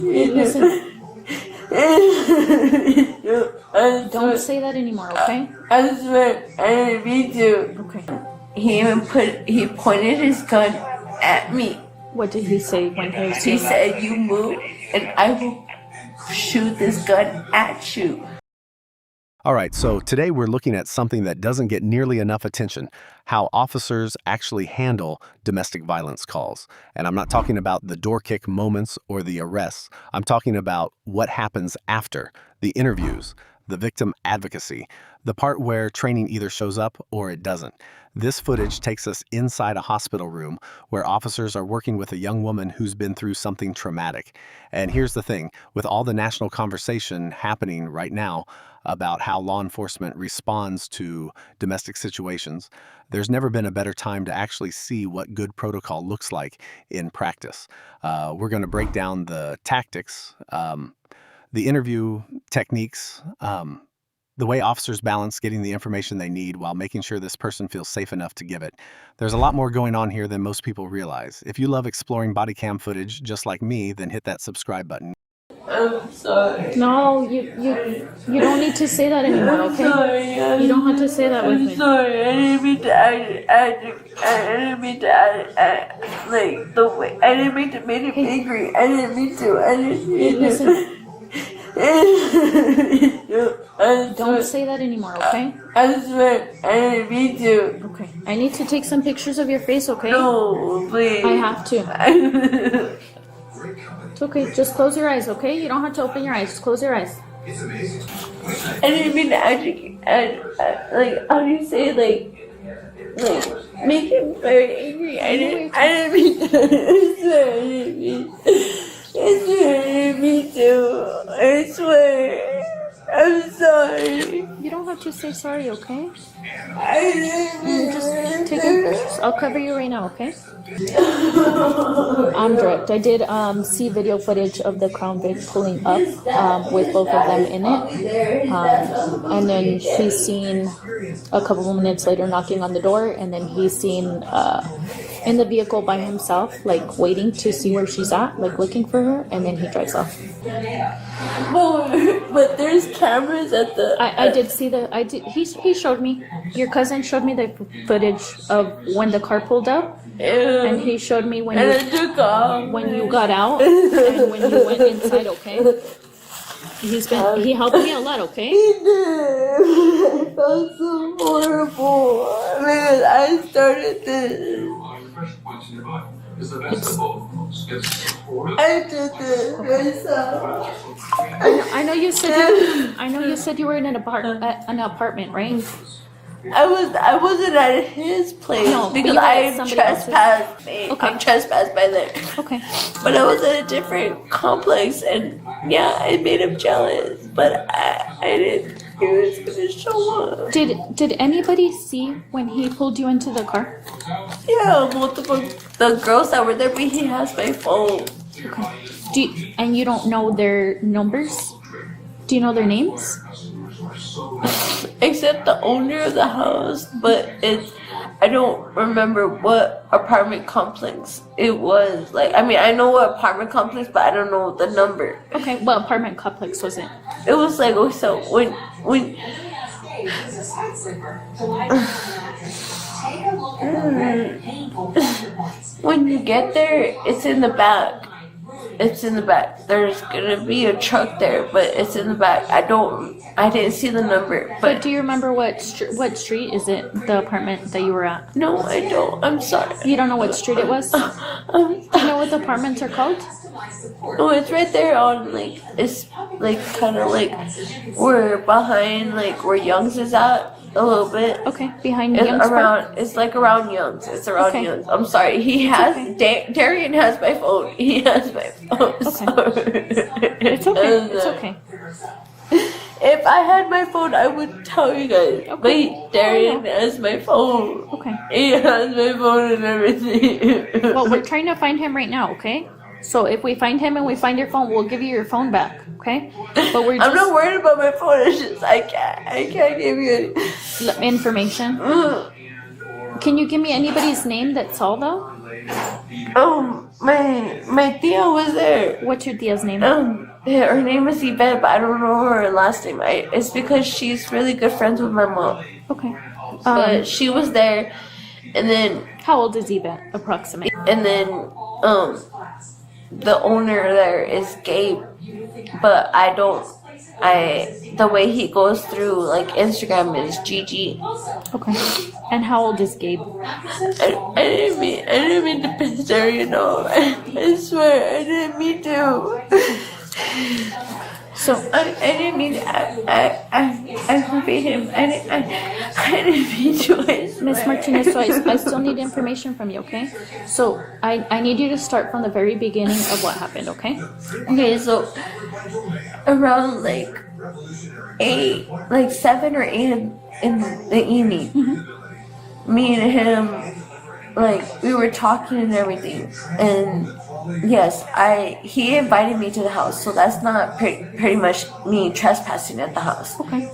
Listen. Don't say that anymore, okay? I swear, I didn't mean to. Okay. He pointed his gun at me. What did he say when he was He doing that? said, "You move, and I will shoot this gun at you." All right, so today we're looking at something that doesn't get nearly enough attention, how officers actually handle domestic violence calls. And I'm not talking about the door kick moments or the arrests. I'm talking about what happens after, the interviews, the victim advocacy, the part where training either shows up or it doesn't. This footage takes us inside a hospital room where officers are working with a young woman who's been through something traumatic. And here's the thing, with all the national conversation happening right now about how law enforcement responds to domestic situations, there's never been a better time to actually see what good protocol looks like in practice. We're going to break down the tactics, the interview techniques, the way officers balance getting the information they need while making sure this person feels safe enough to give it. There's a lot more going on here than most people realize. If you love exploring body cam footage just like me, then hit that subscribe button. I'm sorry. No, you don't need to say that anymore, okay? Sorry, you don't have to say that with I'm me. sorry. I didn't mean to I didn't mean to act like the way. I didn't mean to make him angry. I didn't mean to. I didn't mean to. Listen. I'm Don't say that anymore, okay? I swear, I didn't mean to. Okay. I need to take some pictures of your face, okay? No, please. I have to. It's okay. Just close your eyes, okay? You don't have to open your eyes. Just close your eyes. I didn't mean to actually, like, how do you say, like, make him very angry. I didn't mean to. I swear, I didn't mean to. I swear. I'm sorry. You don't have to say sorry, okay? I didn't mean Just take pictures. I'll cover you right now, okay? I'm direct. I did see video footage of the Crown Vic pulling up with both of them in it. And then he's seen a couple of minutes later knocking on the door, and then he's seen in the vehicle by himself, like waiting to see where she's at, like looking for her, and then he drives off. But there's cameras at the. I did see he showed me. Your cousin showed me the footage of when the car pulled up. And he showed me when you got out and when you went inside, okay? He helped me a lot, okay? He did. I felt so horrible. Man, I started this. I did this myself. I know you said you were in an apartment, right? I wasn't at his place because I'm trespassed. Okay. I'm trespassed by there. Okay. But I was at a different complex, and yeah, I made him jealous. But I didn't. He was gonna show up. Did anybody see when he pulled you into the car? Yeah, multiple the girls that were there, but he has my phone. Okay. And you don't know their numbers? Do you know their names? Except the owner of the house, but I don't remember what apartment complex it was. Like, I mean, I know what apartment complex, but I don't know the number. Okay, what apartment complex was it? It was like, so when you get there, it's in the back. It's in the back. There's gonna be a truck there, but it's in the back. I didn't see the number. But do you remember what street is it? The apartment that you were at? No, I don't. I'm sorry. You don't know what street it was? Do you know what the apartments are called? No, it's right there on it's kind of we're behind where Young's is at. A little bit. Okay, behind Young's Park? It's around Young's. It's around Young's. I'm sorry. He has Darian has my phone. He has my phone. Okay. Sorry. It's okay. It's okay. If I had my phone, I would tell you guys. Okay. But Darian has my phone. Okay. He has my phone and everything. Well, we're trying to find him right now, okay? So if we find him and we find your phone, we'll give you your phone back, okay? But I'm not worried about my phone. It's just I can't give you any information. Can you give me anybody's name that saw though? My Tia was there. What's your tia's name? Her name is Yvette, but I don't know her last name. It's because she's really good friends with my mom. Okay. But she was there, and then How old is Yvette, approximately? and then the owner there is Gabe, but the way he goes through like Instagram is Gigi. Okay. And how old is Gabe? I didn't mean to piss her, you know. I swear I didn't mean to. So I didn't mean to. I forbade him. I didn't mean to. Miss Martinez, so I still need information from you, okay? So I need you to start from the very beginning of what happened, okay? Okay, so around like 7 or 8 in the evening, me and him, like, we were talking and everything, and yes, he invited me to the house, so that's not pretty much me trespassing at the house. Okay.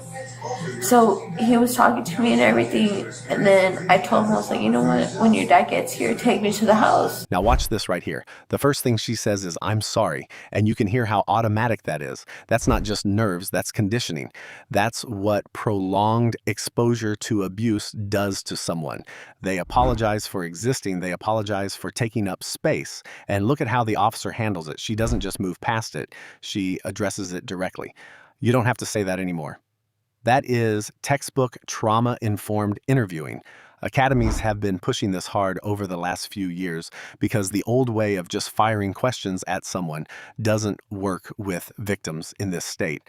So he was talking to me and everything, and then I told him, I was like, you know what, when your dad gets here, take me to the house. Now watch this right here. The first thing she says is, "I'm sorry." And you can hear how automatic that is. That's not just nerves, that's conditioning. That's what prolonged exposure to abuse does to someone. They apologize for existing, they apologize for taking up space. And look at how the officer handles it. She doesn't just move past it, she addresses it directly. You don't have to say that anymore. That is textbook trauma-informed interviewing. Academies have been pushing this hard over the last few years because the old way of just firing questions at someone doesn't work with victims in this state.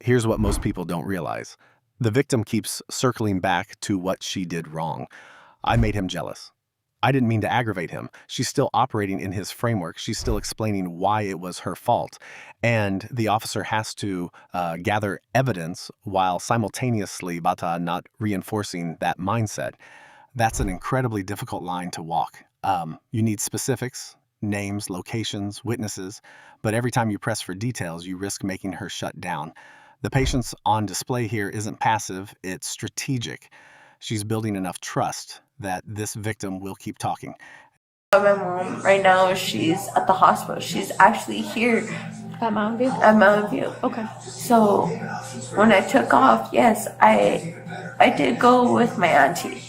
Here's what most people don't realize. The victim keeps circling back to what she did wrong. I made him jealous. I didn't mean to aggravate him. She's still operating in his framework. She's still explaining why it was her fault. And the officer has to gather evidence while simultaneously not reinforcing that mindset. That's an incredibly difficult line to walk. You need specifics, names, locations, witnesses, but every time you press for details, you risk making her shut down. The patience on display here isn't passive, it's strategic. She's building enough trust that this victim will keep talking. My mom right now, she's at the hospital. She's actually here At Mountain View? at Mountain View. Okay. So when I took off, yes, I did go with my auntie.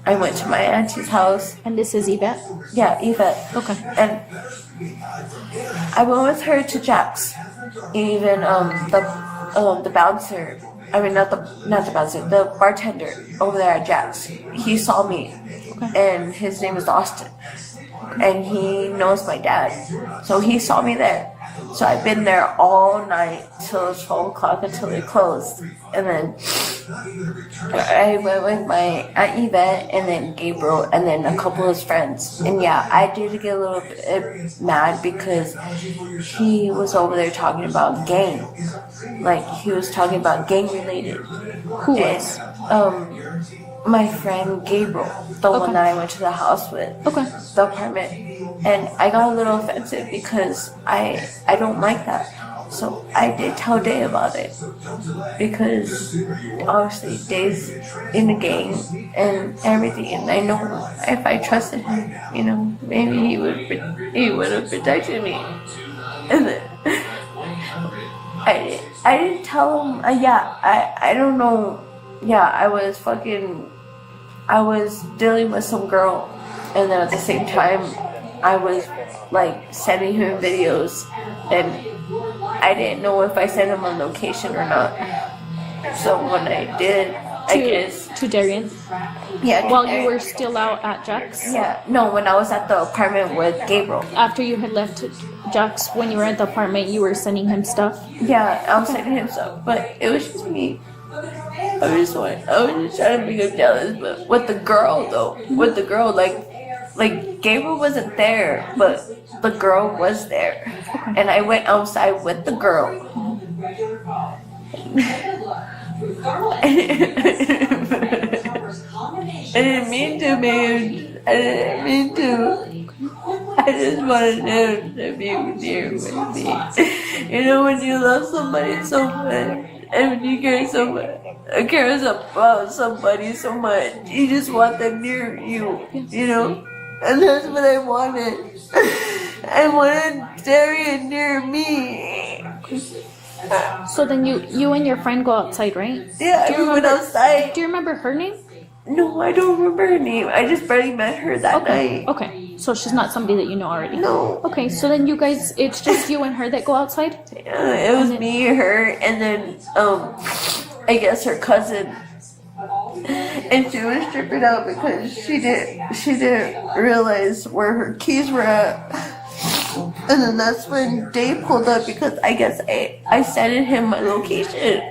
I went to my auntie's house. And this is Yvette? Yeah, Yvette. Okay. And I went with her to Jack's. Even the bouncer. I mean, not the bouncer. The bartender over there at Jack's. He saw me, and his name is Austin, and he knows my dad. So he saw me there. So I've been there all night till 12 o'clock until they closed, and then I went with my Aunt Yvette and then Gabriel and then a couple of his friends. And yeah, I did get a little bit mad because he was over there talking about gang. Like, he was talking about gang related. Who was? My friend Gabriel, the one that I went to the house with. Okay. The apartment. And I got a little offensive because I don't like that. So I did tell Day about it, because obviously Day's in the gang and everything, and I know if I trusted him, you know, maybe he would have protected me. And then I didn't tell him. I don't know. Yeah, I was dealing with some girl, and then at the same time I was like sending him videos, and I didn't know if I sent him a location or not. So when I did, I guess to Darian. Yeah. While you were still out at Jack's. Yeah. No, when I was at the apartment with Gabriel. After you had left Jack's, when you were at the apartment, you were sending him stuff. Yeah, I was sending him stuff, but it was just me. I was just trying to make him jealous, but with the girl though, like Gabriel wasn't there, but the girl was there, and I went outside with the girl. I didn't mean to, man. I didn't mean to. I just wanted him to be here with me. You know, when you love somebody so much, and when you cares about somebody so much, you just want them near you, you know? And that's what I wanted. I wanted Darian near me. So then you and your friend go outside, right? Yeah, we went outside. Do you remember her name? No, I don't remember her name. I just barely met her that night. Okay. So she's not somebody that you know already. No. Okay, so then you guys, it's just you and her that go outside? Yeah, it was me, her, and then I guess her cousin. And she was tripping out because she didn't realize where her keys were at. And then that's when Dave pulled up because I guess I sent him my location.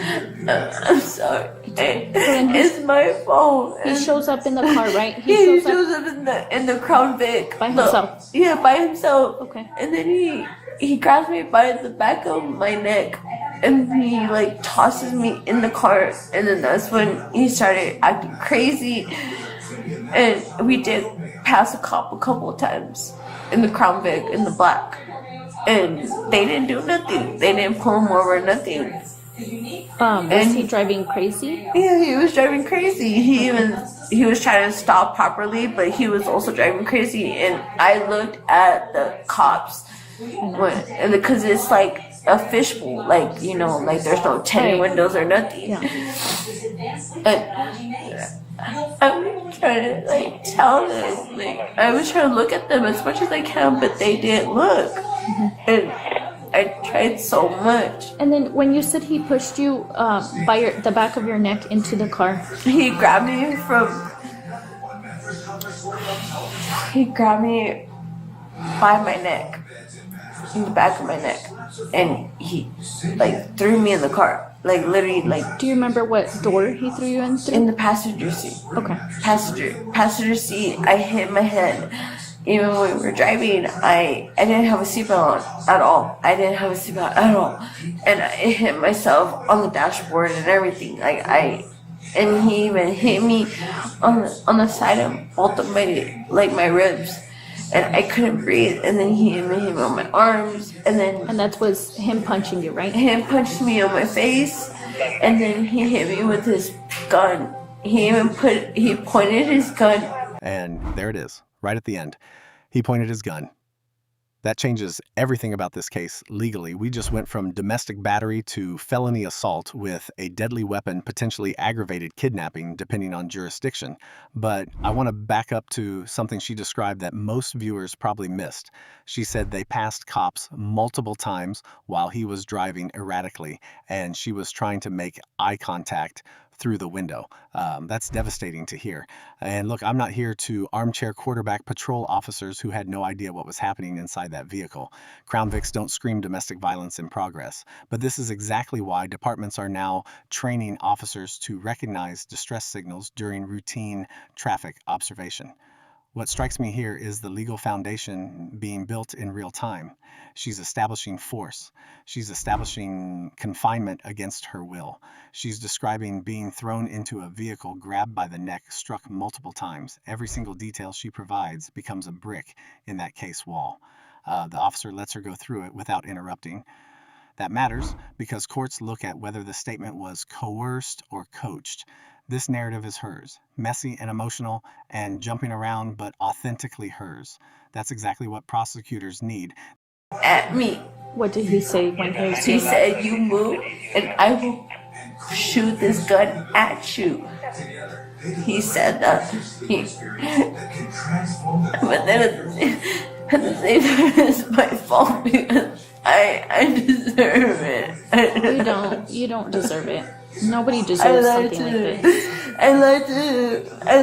I'm sorry. It's my fault. He shows up in the car, right? He shows up in the Crown Vic. By himself? Yeah, by himself. Okay. And then he grabs me by the back of my neck. And he like tosses me in the car, and then that's when he started acting crazy. And we did pass a cop a couple of times in the Crown Vic in the black, and they didn't do nothing. They didn't pull him over, nothing. Was he driving crazy? Yeah, he was driving crazy. He was trying to stop properly, but he was also driving crazy. And I looked at the cops, and because it's like a fishbowl, like, you know, like there's no tinted windows or nothing. Yeah. And I'm trying to like tell them, like I was trying to look at them as much as I can, but they didn't look. And I tried so much. And then when you said he pushed you by the back of your neck into the car, He grabbed me by my neck, in the back of my neck, and he like threw me in the car, like literally, like do you remember what door he threw you in through? in the passenger seat. Okay. Passenger seat. I hit my head. Even when we were driving, I didn't have a seatbelt on at all. I didn't have a seatbelt at all, and I hit myself on the dashboard and everything. And he even hit me on the side of both of my ribs. And I couldn't breathe, and then he hit me on my arms, and that was him punching you, right? him punched me on my face, and then he hit me with his gun. He pointed his gun. And there it is, right at the end. He pointed his gun. That changes everything about this case legally. We just went from domestic battery to felony assault with a deadly weapon, potentially aggravated kidnapping, depending on jurisdiction. But I want to back up to something she described that most viewers probably missed. She said they passed cops multiple times while he was driving erratically, and she was trying to make eye contact through the window. That's devastating to hear. And look, I'm not here to armchair quarterback patrol officers who had no idea what was happening inside that vehicle. Crown Vics don't scream domestic violence in progress. But this is exactly why departments are now training officers to recognize distress signals during routine traffic observation. What strikes me here is the legal foundation being built in real time. She's establishing force. She's establishing confinement against her will. She's describing being thrown into a vehicle grabbed by the neck, struck multiple times. Every single detail she provides becomes a brick in that case wall. The officer lets her go through it without interrupting. That matters because courts look at whether the statement was coerced or coached. This narrative is hers, messy and emotional and jumping around, but authentically hers. That's exactly what prosecutors need. At me. What did he say when he was He saying that? said, "You move, and I will shoot this gun at you." He said that. But then at the same time, it's my fault because I deserve it. You don't deserve it. Nobody deserves something like this. I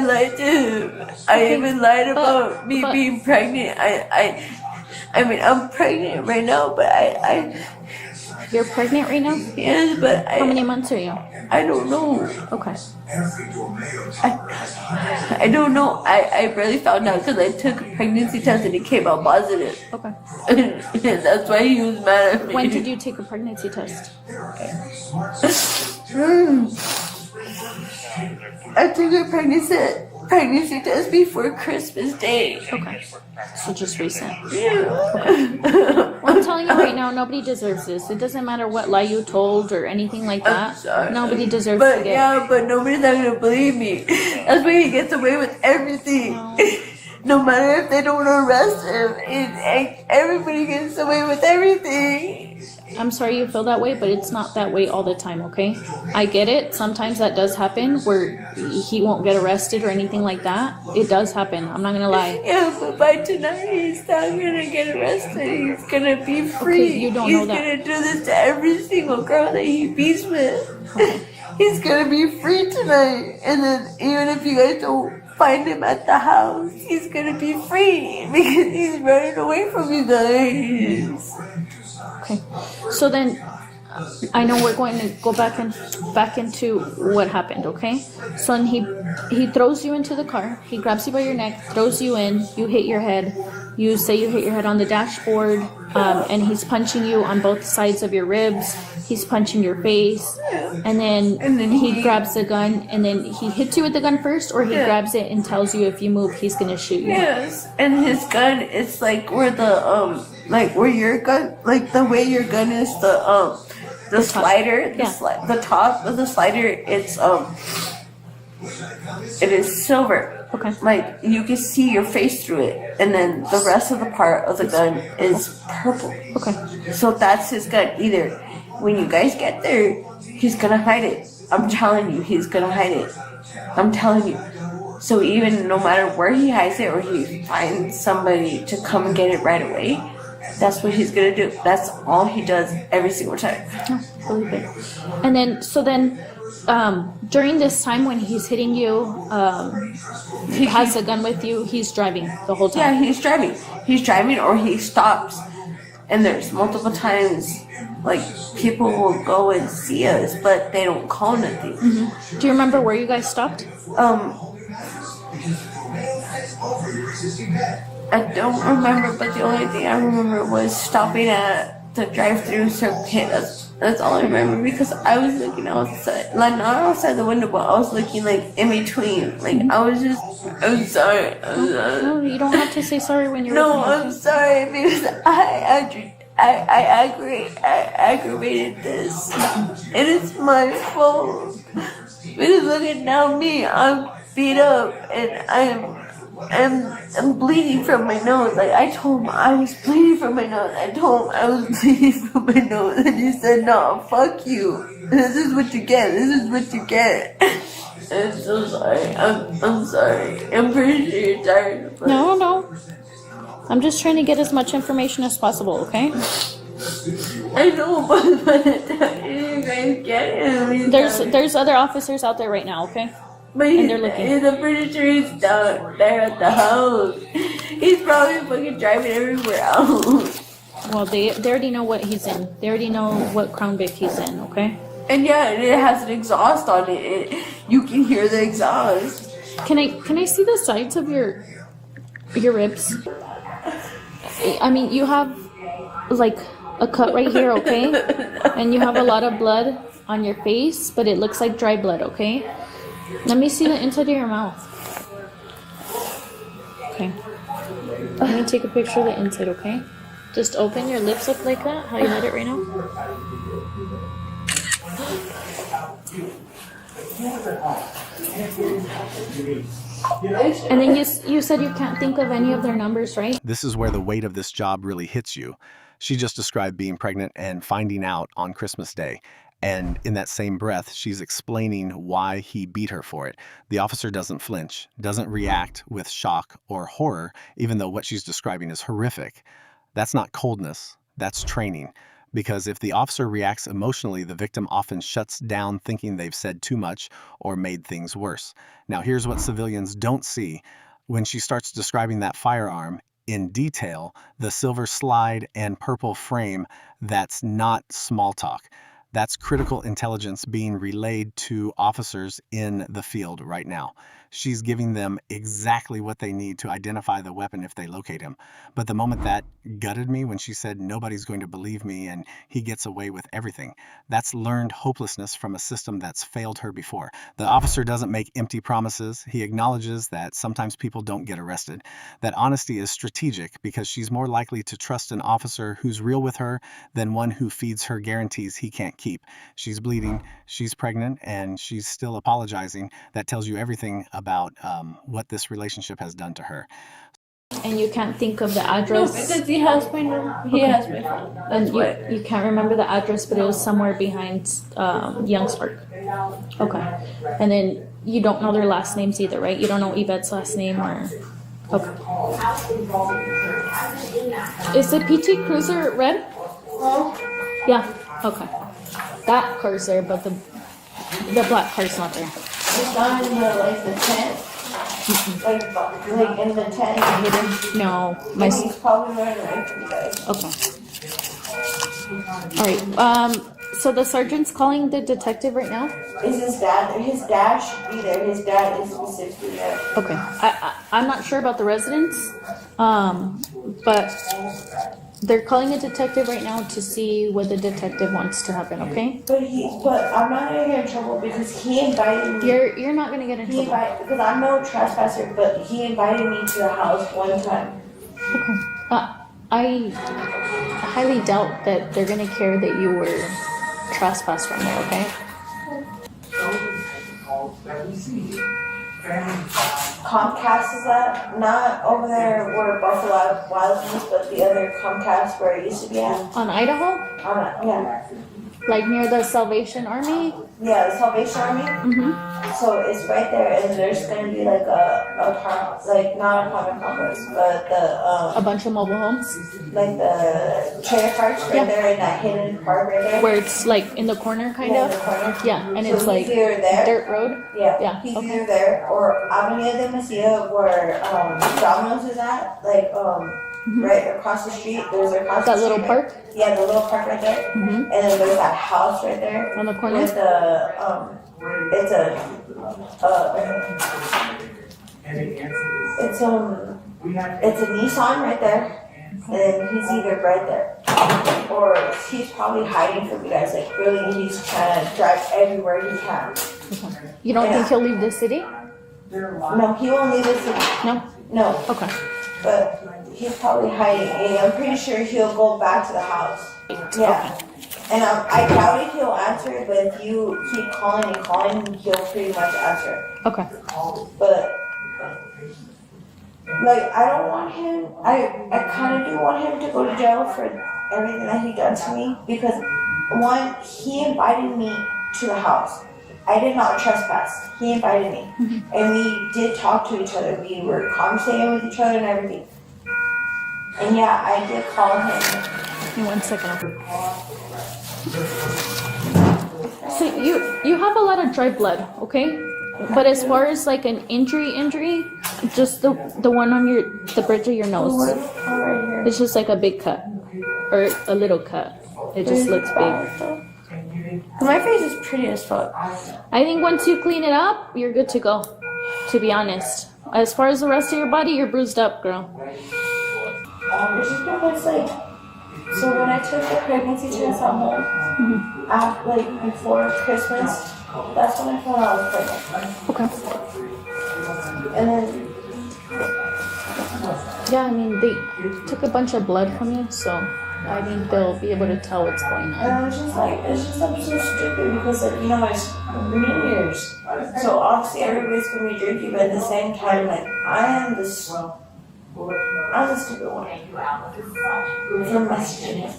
lied to him. I even lied about me being pregnant. I mean, I'm pregnant right now, but You're pregnant right now? yes, but How many months are you? I don't know. Okay. I don't know. I barely found out because I took a pregnancy test and it came out positive. Okay. And that's why he was mad at me. When did you take a pregnancy test? I took a pregnancy test before Christmas Day. Okay. So just recent. Yeah. I'm telling you right now, nobody deserves this. It doesn't matter what lie you told or anything like that. Sorry. Nobody deserves But to get. yeah, but nobody's not gonna believe me. That's why he gets away with everything. no matter if they don't arrest him, everybody gets away with everything. I'm sorry you feel that way, but it's not that way all the time, okay? I get it. Sometimes that does happen where he won't get arrested or anything like that. It does happen. I'm not gonna lie. Yeah, but by tonight, he's not gonna get arrested. He's gonna be free. Okay, you don't know that. He's gonna do this to every single girl that he beats with. He's gonna be free tonight. And then even if you guys don't find him at the house, he's gonna be free because he's running away from you guys. Okay. So then, I know we're going to go back into what happened, okay? So then he throws you into the car. He grabs you by your neck, throws you in. You hit your head. You say you hit your head on the dashboard, and he's punching you on both sides of your ribs. He's punching your face, and then he grabs the gun, and then he hits you with the gun first, or he grabs it and tells you if you move, he's gonna shoot you. Yes, and his gun is like where the like where your gun, like the way your gun is, the slider, the top of the slider, it is silver. Okay. Like you can see your face through it, and then the rest of the part of the gun is purple. Okay. So that's his gun. Either when you guys get there, he's gonna hide it. I'm telling you, he's gonna hide it. I'm telling you. So even no matter where he hides it, or he finds somebody to come and get it right away, that's what he's gonna do. That's all he does every single time. Oh, believe it. And then, during this time when he's hitting you, he has a gun with you, he's driving the whole time. Yeah, he's driving. He's driving, or he stops. And there's multiple times, like, people will go and see us, but they don't call nothing. Mm-hmm. Do you remember where you guys stopped? I don't remember, but the only thing I remember was stopping at the drive-through circuit. That's all I remember, because I was looking outside, like not outside the window, but I was looking like in between. Like I'm sorry. No, you don't have to say sorry when you're. No, I'm sorry because I aggravated this. It is my fault. Because looking down me, I'm beat up and I'm bleeding from my nose. Like I told him I was bleeding from my nose. I told him I was bleeding from my nose, and he said, "No, fuck you. This is what you get. This is what you get." I'm so sorry. I'm sorry. I'm pretty sure you're tired. But No. I'm just trying to get as much information as possible, okay? I know, but by the time you guys get him, There's other officers out there right now, okay? But And they're looking. I'm pretty sure he's down there at the house. He's probably fucking driving everywhere else. Well, they already know what he's in. They already know what Crown Vic he's in, okay? And yeah, and it has an exhaust on it. You can hear the exhaust. Can I see the sides of your ribs? I mean, you have like a cut right here, okay? And you have a lot of blood on your face, but it looks like dry blood, okay? Let me see the inside of your mouth. Okay. Let me take a picture of the inside, okay? Just open your lips up like that, how you had it right now. And then you said you can't think of any of their numbers, right? This is where the weight of this job really hits you. She just described being pregnant and finding out on Christmas Day. And in that same breath, she's explaining why he beat her for it. The officer doesn't flinch, doesn't react with shock or horror, even though what she's describing is horrific. That's not coldness, that's training. Because if the officer reacts emotionally, the victim often shuts down thinking they've said too much or made things worse. Now here's what civilians don't see. When she starts describing that firearm in detail, the silver slide and purple frame, that's not small talk. That's critical intelligence being relayed to officers in the field right now. She's giving them exactly what they need to identify the weapon if they locate him. But the moment that gutted me when she said nobody's going to believe me and he gets away with everything, that's learned hopelessness from a system that's failed her before. The officer doesn't make empty promises. He acknowledges that sometimes people don't get arrested. That honesty is strategic because she's more likely to trust an officer who's real with her than one who feeds her guarantees he can't keep. She's bleeding, she's pregnant, and she's still apologizing. That tells you everything about what this relationship has done to her. And you can't think of the No, address. because he has my number. He has my phone. That's And why. you can't remember the address, but it was somewhere behind Young's Park. Okay. And then you don't know their last names either, right? You don't know Yvette's last name or. Okay. Is the PT Cruiser red? Yeah. Okay. That car's there, but the black car's not there. It's not in the tent. Like in the tent. Hidden? No. My. He's probably running away from you guys. Okay. All right. So the sergeant's calling the detective right now. Is his dad there? His dad should be there. His dad is specifically there. Okay. I'm not sure about the residents, but they're calling a detective right now to see what the detective wants to happen. Okay. But I'm not gonna get in trouble because he invited me. You're not gonna get in trouble. Because I'm no trespasser, but he invited me to the house one time. Okay. I highly doubt that they're gonna care that you were trespassed from there. Okay. Comcast is that? Not over there where Buffalo Wild Wings, but the other Comcast where it used to be at. On Idaho, Yeah. like near the Salvation Army. Yeah, the Salvation Army. Mm-hmm. So it's right there, and there's gonna be like like not a apartment complex, but A bunch of mobile homes like the trailer parks right Yeah. there in that hidden park right there. where it's like in the corner, kind Yeah, of. in the corner. Yeah, and So it's like he's either there. dirt road. Yeah, Yeah, he's okay. either there or Avenida de Mesilla where Domino's is at, like right across the street. There's across That the little street. park Yeah, the little park right there. Mhm. And then there's that house right there. on the corner. With the it's a it's a Nissan right there. And he's either right there or he's probably hiding from you guys. Like really, he's trying to drive everywhere he can. Okay. You don't Yeah. think he'll leave the city? No, he won't leave us. No. No, Okay. but he's probably hiding. And I'm pretty sure he'll go back to the house. Yeah. And I doubt if he'll answer, but if you keep calling and calling, he'll pretty much answer. Okay. But like, I don't want him. I kind of do want him to go to jail for everything that he done to me because one, he invited me to the house. I did not trespass. He invited me, and we did talk to each other. We were conversating with each other and everything. And yeah, I did call him. Give me 1 second. So you have a lot of dry blood, okay? But as far as like an injury, just the one on the bridge of your nose. Right here. It's just like a big cut or a little cut. It just looks big. My face is pretty as fuck. I think once you clean it up, you're good to go. To be honest, as far as the rest of your body, you're bruised up, girl. It's just because like, so when I took the pregnancy test at home, after, like before Christmas, that's when I found out I was pregnant. Okay. And then Yeah, I mean they took a bunch of blood from you, so I think they'll be able to tell what's going on. I was just like, it's just I'm so stupid because like you know it's New Year's, so obviously everybody's gonna be drinking, but at the same time like I'm the stupid one for messaging.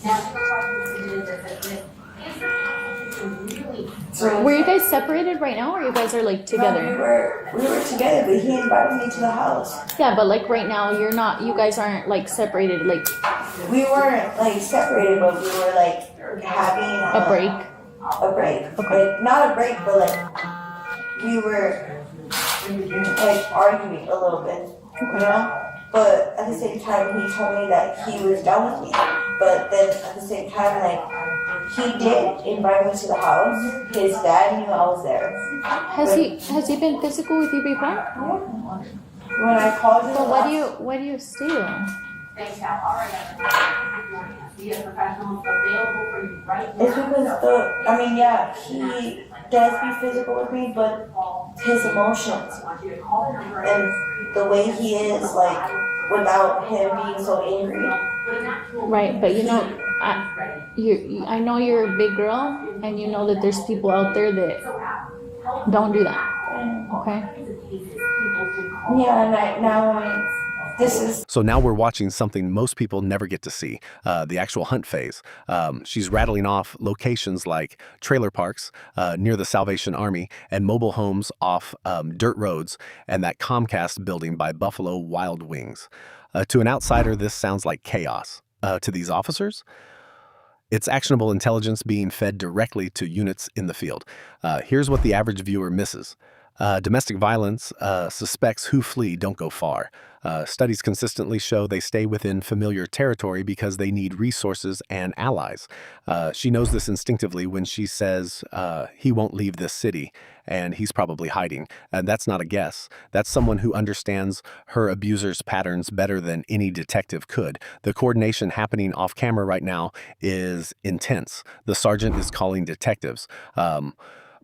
So Were you guys separated right now, or you guys are like no, together? we were together, but he invited me to the house. Yeah, but like right now, you're not. You guys aren't like separated. Like We weren't like separated, but we were like having a break. A break. Like not a break, but like we were like arguing a little bit, you know? But at the same time, he told me that he was done with me. But then at the same time, like he did invite me to the house. His dad knew I was there. Has he been physical with you before? When I called him, But why do you steal? it's because he does be physical with me, but his emotions and the way he is, like, without him being so angry. Right, but you know, I know you're a big girl, and you know that there's people out there that don't do that. Okay. Yeah, and this is So now we're watching something most people never get to see, the actual hunt phase. She's rattling off locations like trailer parks near the Salvation Army and mobile homes off dirt roads and that Comcast building by Buffalo Wild Wings. To an outsider, this sounds like chaos. To these officers, it's actionable intelligence being fed directly to units in the field. Here's what the average viewer misses. Domestic violence suspects who flee don't go far. Studies consistently show they stay within familiar territory because they need resources and allies. She knows this instinctively when she says he won't leave this city and he's probably hiding. And that's not a guess. That's someone who understands her abuser's patterns better than any detective could. The coordination happening off camera right now is intense. The sergeant is calling detectives.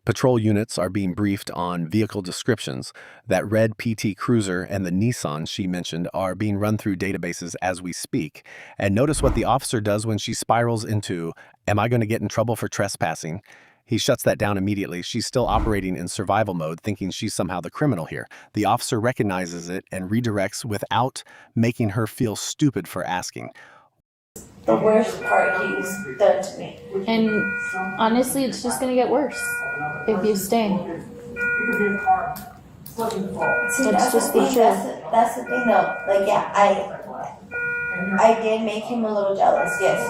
Patrol units are being briefed on vehicle descriptions. That red PT Cruiser and the Nissan she mentioned are being run through databases as we speak. And notice what the officer does when she spirals into, "Am I going to get in trouble for trespassing?" He shuts that down immediately. She's still operating in survival mode, thinking she's somehow the criminal here. The officer recognizes it and redirects without making her feel stupid for asking. the worst part he's done to me. And honestly, it's just gonna get worse if you stay. See, That's just the truth. That's the thing though. Like, yeah, I did make him a little jealous, yes.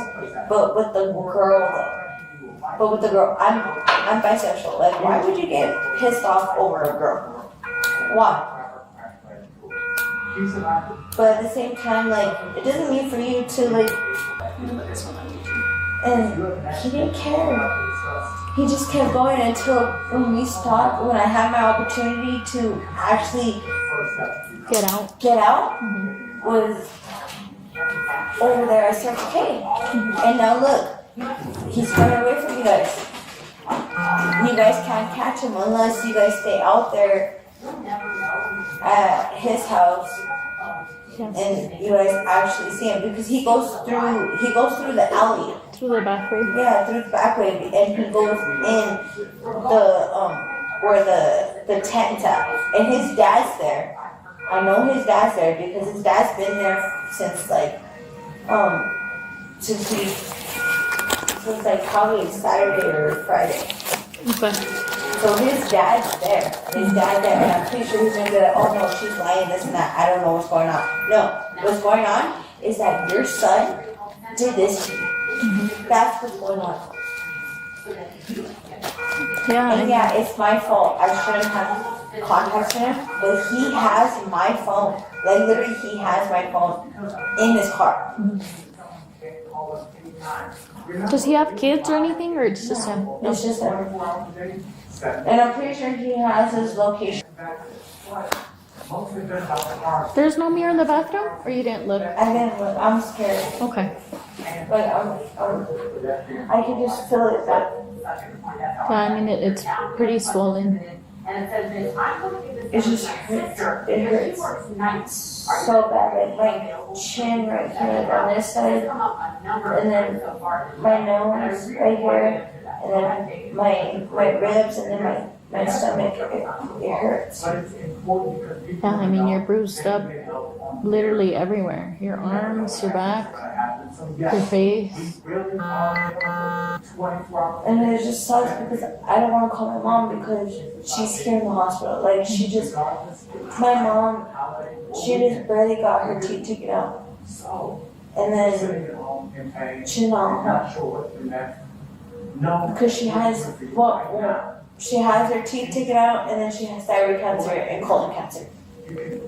But with the girl though. But with the girl, I'm bisexual. Like, why would you get pissed off over a girl? Why? But at the same time, like, it doesn't mean for you to, like, and he didn't care. He just kept going until when I had my opportunity to actually Get out. was over there. I said, okay. And now look, he's running away from you guys. You guys can't catch him unless you guys stay out there at his house. Yes. And you guys actually see him because he goes through the alley. Through the back way. Yeah, through the back way, and he goes in the where the tent's at, and his dad's there. I know his dad's there because his dad's been there since probably Saturday or Friday. Okay. So his dad's there. And I'm pretty sure he's gonna be like, oh no, she's lying, this and that. I don't know what's going on. No, what's going on is that your son did this to you. Mm-hmm. That's what's going on. Yeah. And yeah, it's my fault. I shouldn't have contacted him, but he has my phone. Like literally, he has my phone in his car. Does he have kids or anything, or it's just him? It's just him. And I'm pretty sure he has his location. There's no mirror in the bathroom, or you didn't look? I didn't look. I'm scared. Okay. Like I can just feel it. Yeah, I mean it's pretty swollen. It just hurts. It hurts so bad. Like my chin right here on this side, and then my nose right here, and then my ribs, and then my stomach. It hurts. Yeah, I mean you're bruised up literally everywhere. Your arms, your back, your face. And it just sucks because I don't want to call my mom because she's here in the hospital. Like my mom, she just barely got her teeth taken out. And then she's not because she has her teeth taken out, and then she has thyroid cancer and colon cancer. And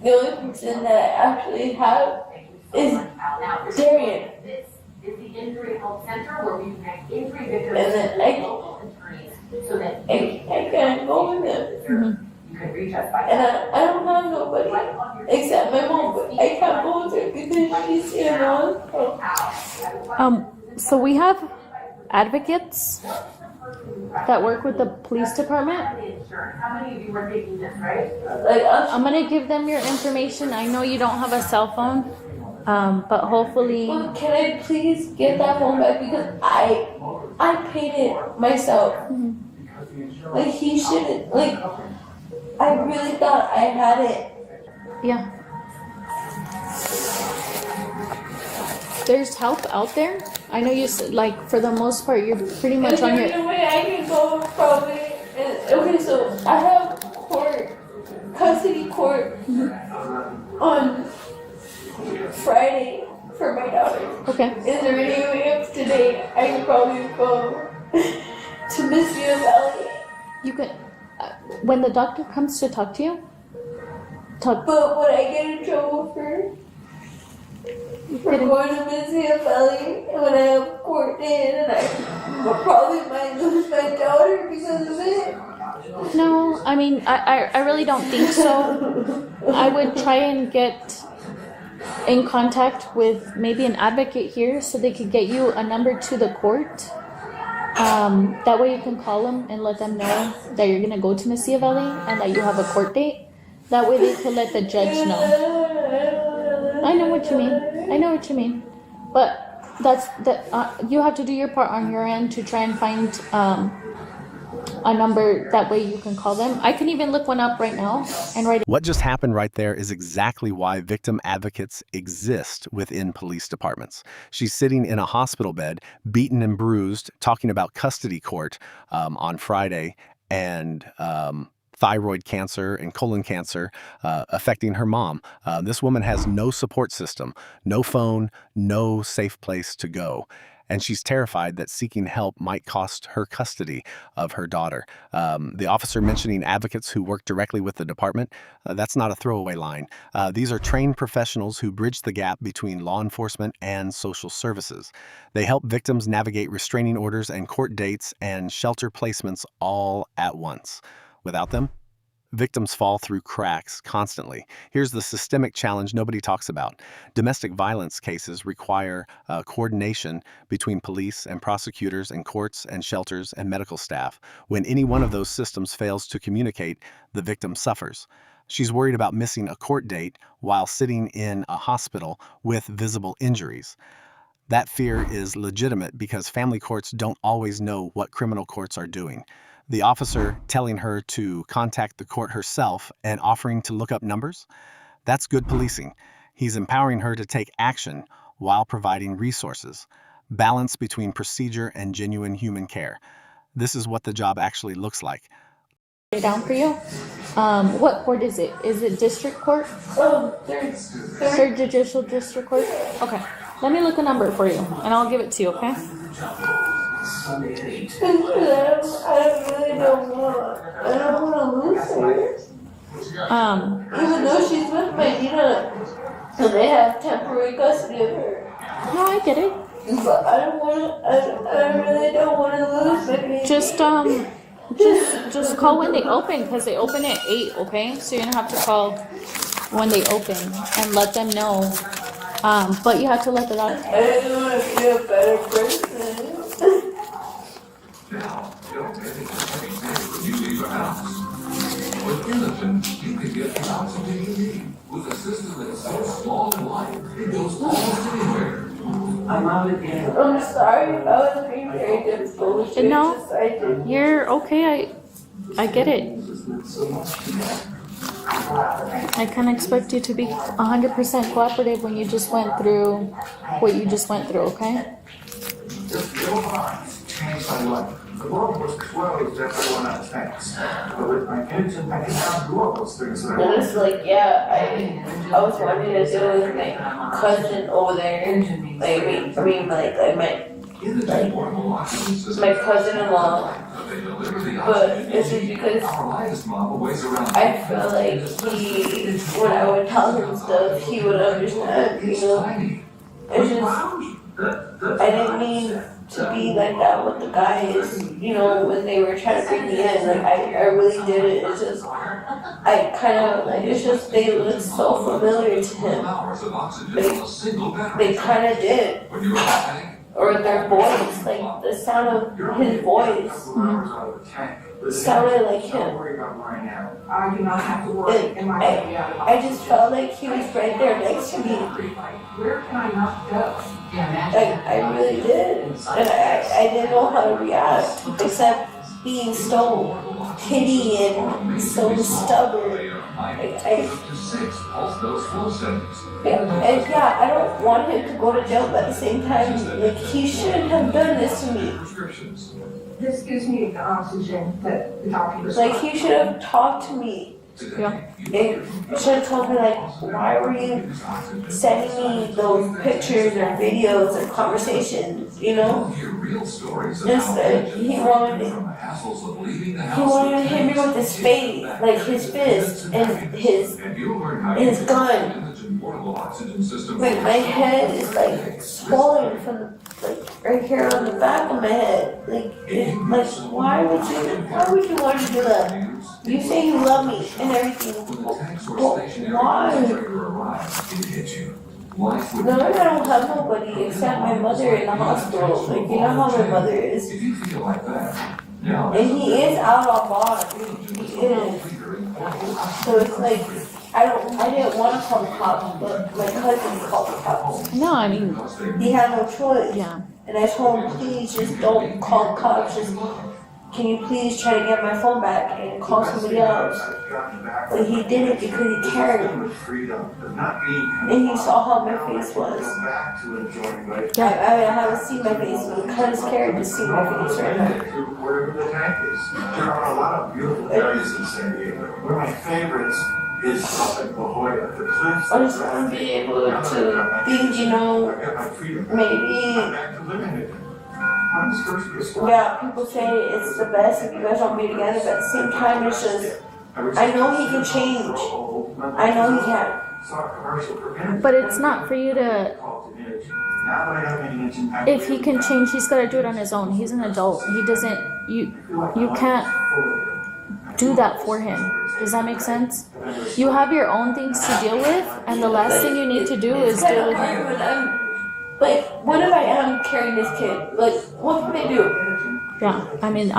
the only person that I actually have is Darian. This is the Injury Health Center where we connect injury victims And then so that I can't go with them. you can reach us by And I don't have nobody except my mom, but I can't go with her because she's here now. So we have advocates that work with the police department. How many of you were taking this, right? I'm gonna give them your information. I know you don't have a cell phone, but hopefully. Well, can I please get that phone back because I paid it myself. Mm-hmm. Like he shouldn't. Like I really thought I had it. Yeah. There's help out there. I know you said, like, for the most part, you're pretty much on your. Is there any way I can go probably? Okay, so I have custody court on Friday for my daughter. Okay. Is there any way if today I could probably go to Miss U Valley? You could, when the doctor comes to talk to you, talk. But would I get in trouble for Getting- going to Miss U Valley when I have court day and I probably might lose my daughter because of it? No, I mean, I really don't think so. I would try and get in contact with maybe an advocate here so they could get you a number to the court. That way you can call them and let them know that you're going to go to Mesilla Valley and that you have a court date. That way they could let the judge know. I know what you mean. But you have to do your part on your end to try and find a number. That way you can call them. I can even look one up right now and write. What just happened right there is exactly why victim advocates exist within police departments. She's sitting in a hospital bed, beaten and bruised, talking about custody court on Friday and thyroid cancer and colon cancer affecting her mom. This woman has no support system, no phone, no safe place to go. And she's terrified that seeking help might cost her custody of her daughter. The officer mentioning advocates who work directly with the department, that's not a throwaway line. These are trained professionals who bridge the gap between law enforcement and social services. They help victims navigate restraining orders and court dates and shelter placements all at once. Without them, victims fall through cracks constantly. Here's the systemic challenge nobody talks about. Domestic violence cases require coordination between police and prosecutors and courts and shelters and medical staff. When any one of those systems fails to communicate, the victim suffers. She's worried about missing a court date while sitting in a hospital with visible injuries. That fear is legitimate because family courts don't always know what criminal courts are doing. The officer telling her to contact the court herself and offering to look up numbers? That's good policing. He's empowering her to take action while providing resources. Balance between procedure and genuine human care. This is what the job actually looks like. Down for you. What court is it? Is it district court? Third Judicial District Court? Okay. Let me look a number for you and I'll give it to you, okay? I really don't want to lose her. Even though she's with my Nina, so they have temporary custody of her. No, I get it. But I really don't want to lose my baby. Just call when they open, because they open at 8, okay? So you're gonna have to call when they open and let them know. But you have to let the doctor. I just want to be a better person. Now, don't pay attention when you leave the house. With Innocent, you can get the house you need. With a system that's so small and light, it goes almost anywhere. I'm sorry, I was being very difficult with you. No, Just, I did. you're okay. I get it. I can't expect you to be 100% cooperative when you just went through what you just went through, okay? Just little hearts changed my life. The world was closed to everyone else, thanks. But with my kids, I can now do all those things that I And it's like, yeah, I was wanting to do it with my cousin over there. My cousin-in-law. But it's just because I feel like when I would tell him stuff, he would understand, you know? It's just, I didn't mean to be like that with the guys, you know, when they were trying to bring me in. Like, I really did it. It's just, I kind of, like, it's just, they look so familiar to him. They kind of did. Or their voice, like, the sound of his voice sounded like him. And I just felt like he was right there next to me. Like, I really did. And I didn't know how to react, except being stoned. hitty and so stubborn. Yeah, I don't want him to go to jail, but at the same time, like, he shouldn't have done this to me. This gives me the oxygen that the doctor was Like, he should have talked to me. Yeah. It should have told me, like, why were you sending me those pictures or videos or conversations, you know? Instead, he wanted to hit me with his face, like his fist and his gun. Like, my head is like swollen from the, like, right here on the back of my head. Like, why would you want to do that? You say you love me and everything, but why? No, I don't have nobody except my mother in the hospital. Like, you know how my mother is. And he is out on bond. He is. So it's like, I didn't want to call the cops, but my cousin called the cops. No, I mean, He had no choice. yeah. And I told him, please just don't call the cops. Just, can you please try to get my phone back and call somebody else? But he did it because he cared. And he saw how my face was. Yeah. I mean, I haven't seen my face, but I'm kind of scared to see my face right now. Wherever the tank is. There are a lot of beautiful areas in San Diego. One of my favorites is up at La Jolla. The cliffs. I just want to be able to think, you know, maybe. Yeah, people say it's the best if you guys don't be together, but at the same time, it's just, I know he can change. I know he can. But it's not for you to. If he can change, he's got to do it on his own. He's an adult. He doesn't. You can't do that for him. Does that make sense? You have your own things to deal with, and the last thing you need to do is deal with him. Like, what if I am carrying this kid? Like, what can I do? Yeah, I mean,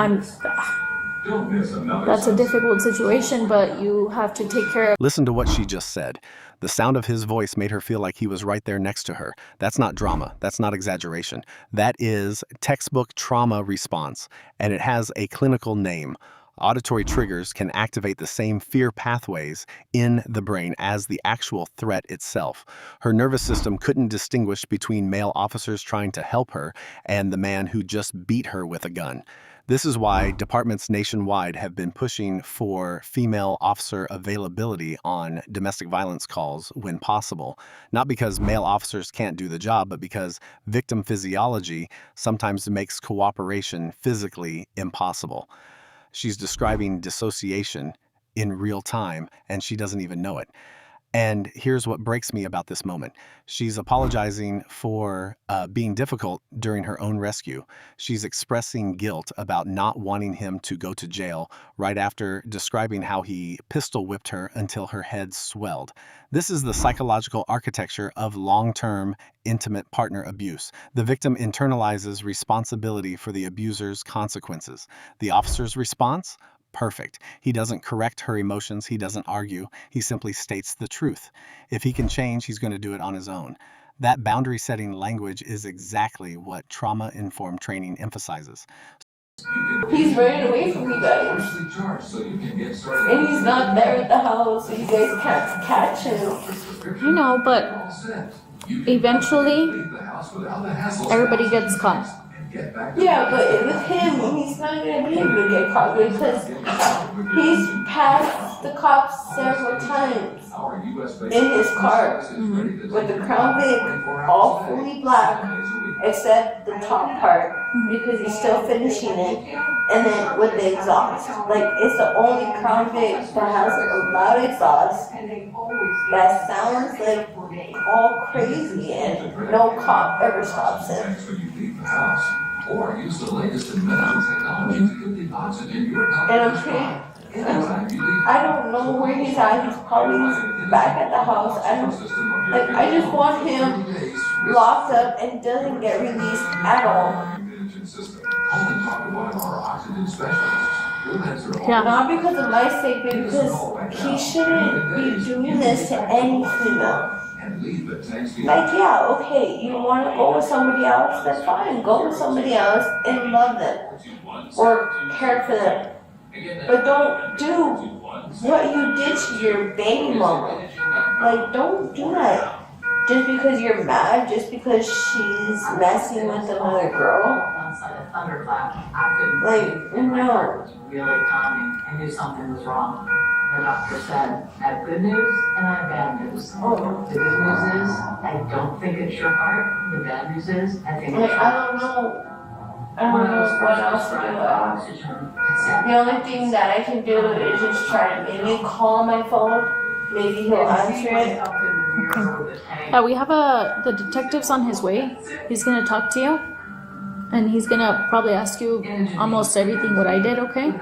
that's a difficult situation, but you have to take care of. Listen to what she just said. The sound of his voice made her feel like he was right there next to her. That's not drama. That's not exaggeration. That is textbook trauma response, and it has a clinical name. Auditory triggers can activate the same fear pathways in the brain as the actual threat itself. Her nervous system couldn't distinguish between male officers trying to help her and the man who just beat her with a gun. This is why departments nationwide have been pushing for female officer availability on domestic violence calls when possible. Not because male officers can't do the job, but because victim physiology sometimes makes cooperation physically impossible. She's describing dissociation in real time, and she doesn't even know it. And here's what breaks me about this moment. She's apologizing for being difficult during her own rescue. She's expressing guilt about not wanting him to go to jail right after describing how he pistol whipped her until her head swelled. This is the psychological architecture of long-term intimate partner abuse. The victim internalizes responsibility for the abuser's consequences. The officer's response? Perfect. He doesn't correct her emotions. He doesn't argue. He simply states the truth. If he can change, he's going to do it on his own. That boundary-setting language is exactly what trauma-informed training emphasizes. He's running away from you guys. And he's not there at the house, so you guys can't catch him. You know, but eventually, everybody gets caught. Yeah, but with him, he's not going to be able to get caught because he's passed the cops several times in his car with the Crown Vic all fully black except the top part because he's still finishing it, and then with the exhaust. Like, it's the only Crown Vic that has a loud exhaust that sounds like all crazy, and no cop ever stops him. Or use the latest in medical technology to get the oxygen you're I don't know where he's at. He's probably back at the house. I just want him locked up and doesn't get released at all. Yeah. Not because of my sake, but because he shouldn't be doing this to any female. Like, yeah, okay, you want to go with somebody else? That's fine. Go with somebody else and love them or care for them. But don't do what you did to your baby mama. Like, don't do that. Just because you're mad, just because she's messing with another girl. Like, no. Really calming. I knew something was wrong. The doctor said, I have good news and I have bad news. Oh. The good news is, I don't think it's your heart. The bad news is, I think it's Like, your I heart. don't know. I don't know what else to do. Oxygen. The only thing that I can do is just try to maybe call my phone. Maybe he'll answer it. We have the detective's on his way. He's gonna talk to you, and he's gonna probably ask you almost everything what I did. Okay.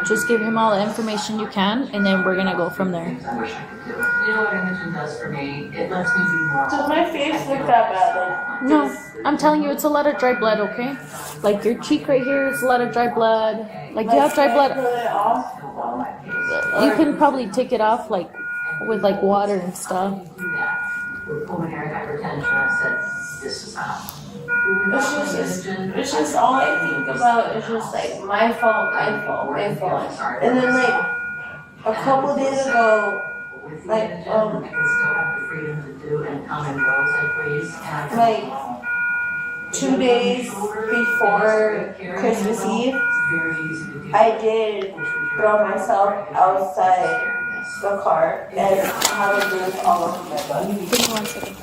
Just give him all the information you can, and then we're gonna go from there. I wish I could do it. You know what Imogen does for me? It lets me be more. Does my face look that bad? Like, No, I'm telling you, it's a lot of dry blood. Okay. Like your cheek right here is a lot of dry blood. Like you have dry blood. Peel it off? You can probably take it off like with like water and stuff. Do that. With pulmonary hypertension, I said, this is how. It's just all I think about is just like my fault. And then like a couple days ago, like I can still have the freedom to do and come and go as I please. And I like 2 days before Christmas Eve, very easy to do. I did throw myself outside the car and have a bruise all over my butt. Give me 1 second.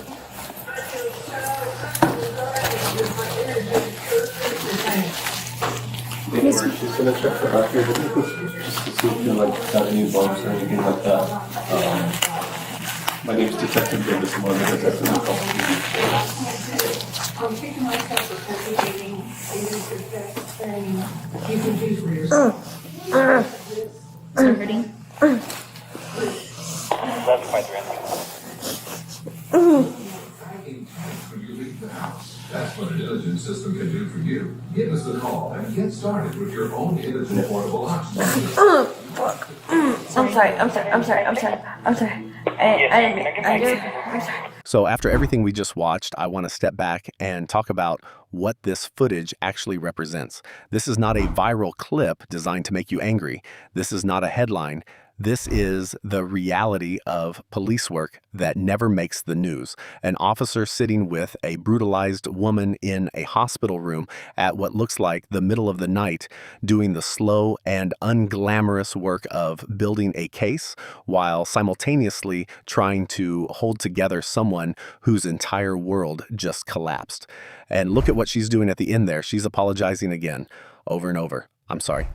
She's gonna check for heartbeat just to see if you like got any bumps or anything like that. My name's Detective Davis. I'm one of the detectives in I'm taking myself for participating in this, and you can choose for yourself. Is it hurting? When you leave the house, that's what an Imogen system can do for you. Give us a call and get started with your own Imogen portable oxygen. I'm sorry. I'm sorry. So after everything we just watched, I want to step back and talk about what this footage actually represents. This is not a viral clip designed to make you angry. This is not a headline. This is the reality of police work that never makes the news. An officer sitting with a brutalized woman in a hospital room at what looks like the middle of the night, doing the slow and unglamorous work of building a case while simultaneously trying to hold together someone whose entire world just collapsed. And look at what she's doing at the end there. She's apologizing again, over and over. I'm sorry.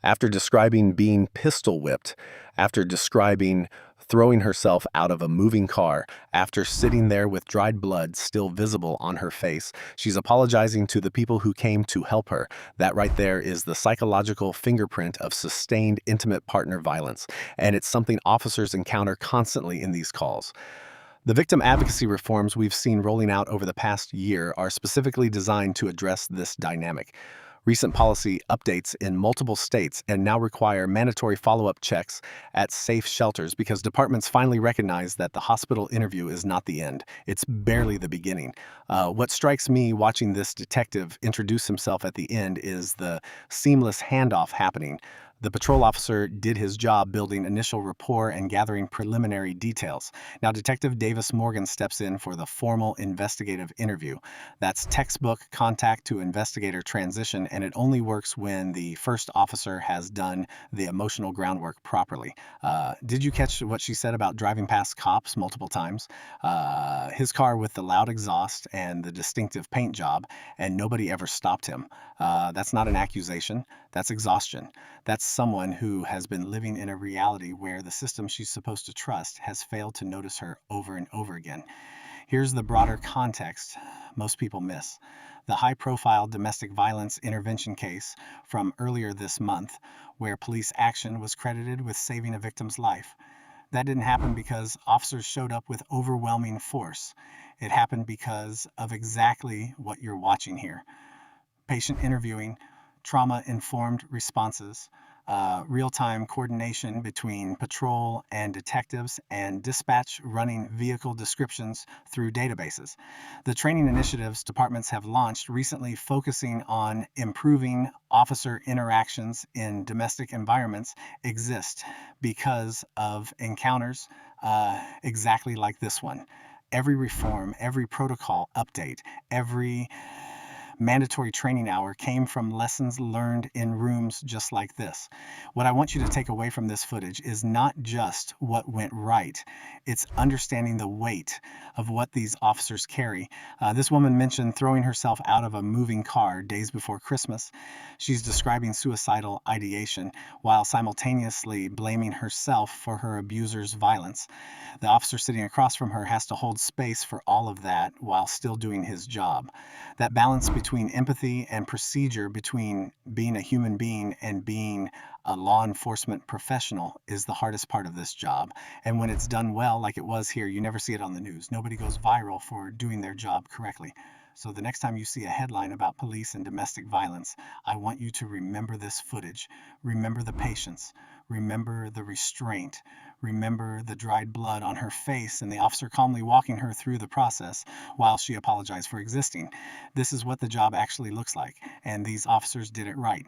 After describing being pistol whipped, after describing throwing herself out of a moving car, after sitting there with dried blood still visible on her face, she's apologizing to the people who came to help her. That right there is the psychological fingerprint of sustained intimate partner violence, and it's something officers encounter constantly in these calls. The victim advocacy reforms we've seen rolling out over the past year are specifically designed to address this dynamic. Recent policy updates in multiple states and now require mandatory follow-up checks at safe shelters because departments finally recognize that the hospital interview is not the end. It's barely the beginning. What strikes me watching this detective introduce himself at the end is the seamless handoff happening. The patrol officer did his job building initial rapport and gathering preliminary details. Now, Detective Davis Morgan steps in for the formal investigative interview. That's textbook contact to investigator transition, and it only works when the first officer has done the emotional groundwork properly. Did you catch what she said about driving past cops multiple times? His car with the loud exhaust and the distinctive paint job, and nobody ever stopped him. That's not an accusation. That's exhaustion. That's someone who has been living in a reality where the system she's supposed to trust has failed to notice her over and over again. Here's the broader context most people miss. The high-profile domestic violence intervention case from earlier this month, where police action was credited with saving a victim's life. That didn't happen because officers showed up with overwhelming force. It happened because of exactly what you're watching here. Patient interviewing, trauma-informed responses, real-time coordination between patrol and detectives, and dispatch running vehicle descriptions through databases. The training initiatives departments have launched recently focusing on improving officer interactions in domestic environments exist because of encounters exactly like this one. Every reform, every protocol update, every mandatory training hour came from lessons learned in rooms just like this. What I want you to take away from this footage is not just what went right, it's understanding the weight of what these officers carry. This woman mentioned throwing herself out of a moving car days before Christmas. She's describing suicidal ideation while simultaneously blaming herself for her abuser's violence. The officer sitting across from her has to hold space for all of that while still doing his job. That balance between empathy and procedure, between being a human being and being a law enforcement professional, is the hardest part of this job. And when it's done well, like it was here, you never see it on the news. Nobody goes viral for doing their job correctly. So the next time you see a headline about police and domestic violence, I want you to remember this footage. Remember the patience. Remember the restraint. Remember the dried blood on her face and the officer calmly walking her through the process while she apologized for existing. This is what the job actually looks like, and these officers did it right.